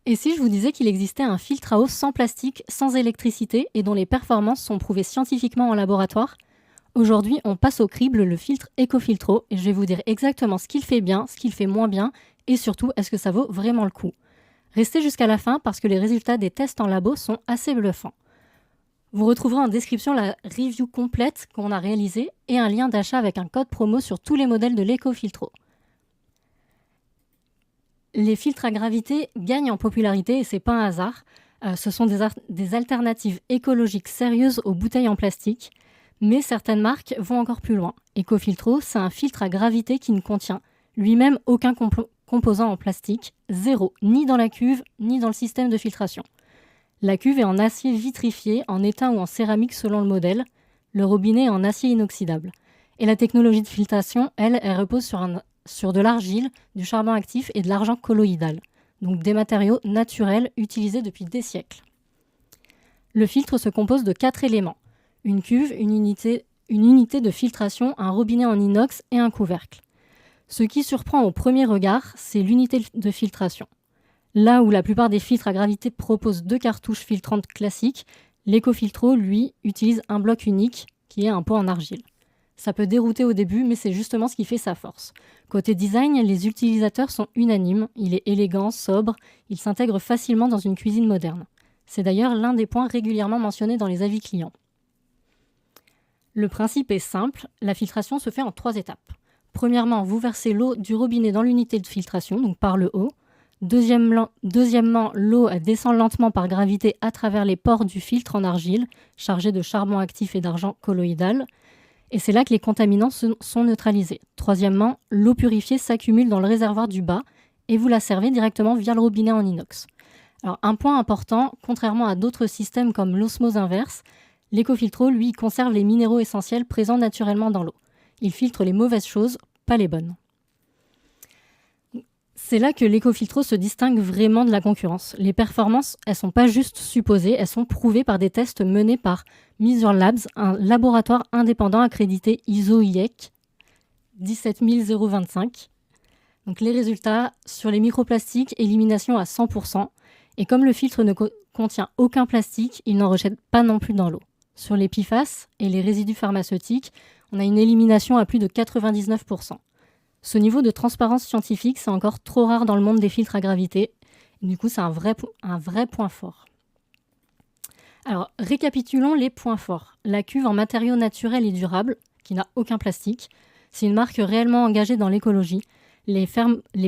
Et si je vous disais qu'il existait un filtre à eau sans plastique, sans électricité et dont les performances sont prouvées scientifiquement en laboratoire? Aujourd'hui, on passe au crible le filtre EcoFiltro et je vais vous dire exactement ce qu'il fait bien, ce qu'il fait moins bien et surtout, est-ce que ça vaut vraiment le coup? Restez jusqu'à la fin parce que les résultats des tests en labo sont assez bluffants. Vous retrouverez en description la review complète qu'on a réalisée et un lien d'achat avec un code promo sur tous les modèles de l'EcoFiltro. Les filtres à gravité gagnent en popularité et c'est pas un hasard. Ce sont des alternatives écologiques sérieuses aux bouteilles en plastique, mais certaines marques vont encore plus loin. EcoFiltro, c'est un filtre à gravité qui ne contient lui-même aucun composant en plastique, zéro, ni dans la cuve, ni dans le système de filtration. La cuve est en acier vitrifié, en étain ou en céramique selon le modèle. Le robinet est en acier inoxydable. Et la technologie de filtration, elle repose sur de l'argile, du charbon actif et de l'argent colloïdal, donc des matériaux naturels utilisés depuis des siècles. Le filtre se compose de 4 éléments: une cuve, une unité de filtration, un robinet en inox et un couvercle. Ce qui surprend au premier regard, c'est l'unité de filtration. Là où la plupart des filtres à gravité proposent 2 cartouches filtrantes classiques, l'EcoFiltro, lui, utilise un bloc unique qui est un pot en argile. Ça peut dérouter au début, mais c'est justement ce qui fait sa force. Côté design, les utilisateurs sont unanimes. Il est élégant, sobre, il s'intègre facilement dans une cuisine moderne. C'est d'ailleurs l'un des points régulièrement mentionnés dans les avis clients. Le principe est simple, la filtration se fait en 3 étapes. Premièrement, vous versez l'eau du robinet dans l'unité de filtration, donc par le haut. Deuxièmement, l'eau descend lentement par gravité à travers les pores du filtre en argile, chargé de charbon actif et d'argent colloïdal. Et c'est là que les contaminants sont neutralisés. Troisièmement, l'eau purifiée s'accumule dans le réservoir du bas et vous la servez directement via le robinet en inox. Alors, un point important, contrairement à d'autres systèmes comme l'osmose inverse, l'EcoFiltro, lui, conserve les minéraux essentiels présents naturellement dans l'eau. Il filtre les mauvaises choses, pas les bonnes. C'est là que l'EcoFiltro se distingue vraiment de la concurrence. Les performances, elles ne sont pas juste supposées, elles sont prouvées par des tests menés par Measure Labs, un laboratoire indépendant accrédité ISO/IEC 17025. Donc les résultats sur les microplastiques, élimination à 100%. Et comme le filtre ne contient aucun plastique, il n'en rejette pas non plus dans l'eau. Sur les PFAS et les résidus pharmaceutiques, on a une élimination à plus de 99%. Ce niveau de transparence scientifique, c'est encore trop rare dans le monde des filtres à gravité. Du coup, c'est un vrai point fort. Alors, récapitulons les points forts. La cuve en matériaux naturels et durables, qui n'a aucun plastique. C'est une marque réellement engagée dans l'écologie. Les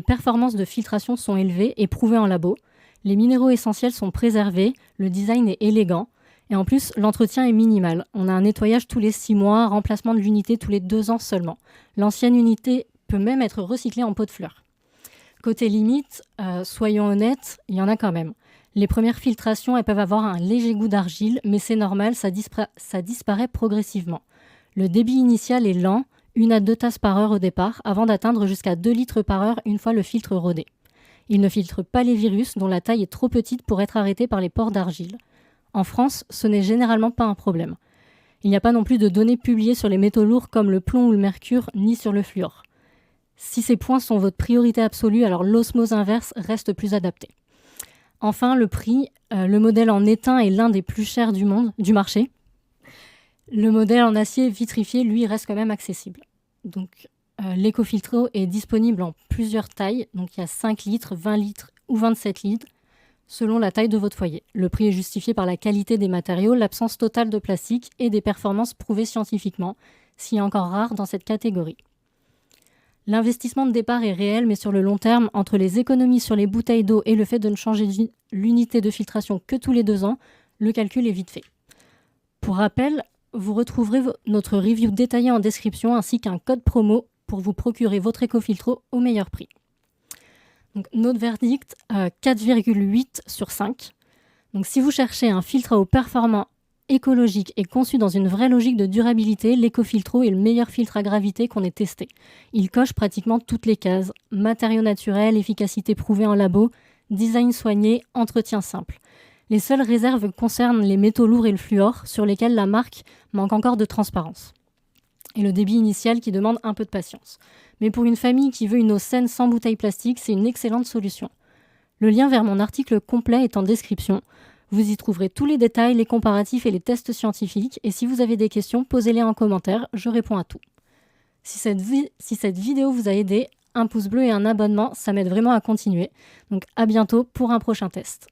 performances de filtration sont élevées et prouvées en labo. Les minéraux essentiels sont préservés. Le design est élégant. Et en plus, l'entretien est minimal. On a un nettoyage tous les 6 mois, remplacement de l'unité tous les 2 ans seulement. L'ancienne unité peut même être recyclé en pot de fleurs. Côté limite, soyons honnêtes, il y en a quand même. Les premières filtrations, elles peuvent avoir un léger goût d'argile, mais c'est normal, ça disparaît progressivement. Le débit initial est lent, 1 à 2 tasses par heure au départ, avant d'atteindre jusqu'à 2 litres par heure une fois le filtre rodé. Il ne filtre pas les virus, dont la taille est trop petite pour être arrêtée par les pores d'argile. En France, ce n'est généralement pas un problème. Il n'y a pas non plus de données publiées sur les métaux lourds comme le plomb ou le mercure, ni sur le fluor. Si ces points sont votre priorité absolue, alors l'osmose inverse reste plus adaptée. Enfin, le prix. Le modèle en étain est l'un des plus chers du marché. Le modèle en acier vitrifié, lui, reste quand même accessible. Donc, l'EcoFiltro est disponible en plusieurs tailles. Donc, il y a 5 litres, 20 litres ou 27 litres, selon la taille de votre foyer. Le prix est justifié par la qualité des matériaux, l'absence totale de plastique et des performances prouvées scientifiquement, si encore rare dans cette catégorie. L'investissement de départ est réel, mais sur le long terme, entre les économies sur les bouteilles d'eau et le fait de ne changer l'unité de filtration que tous les 2 ans, le calcul est vite fait. Pour rappel, vous retrouverez notre review détaillée en description ainsi qu'un code promo pour vous procurer votre EcoFiltro au meilleur prix. Donc, notre verdict, 4,8 sur 5. Donc, si vous cherchez un filtre à eau performant, écologique et conçu dans une vraie logique de durabilité, l'EcoFiltro est le meilleur filtre à gravité qu'on ait testé. Il coche pratiquement toutes les cases. Matériaux naturels, efficacité prouvée en labo, design soigné, entretien simple. Les seules réserves concernent les métaux lourds et le fluor, sur lesquels la marque manque encore de transparence. Et le débit initial qui demande un peu de patience. Mais pour une famille qui veut une eau saine sans bouteille plastique, c'est une excellente solution. Le lien vers mon article complet est en description. Vous y trouverez tous les détails, les comparatifs et les tests scientifiques. Et si vous avez des questions, posez-les en commentaire, je réponds à tout. Si cette vidéo vous a aidé, un pouce bleu et un abonnement, ça m'aide vraiment à continuer. Donc à bientôt pour un prochain test.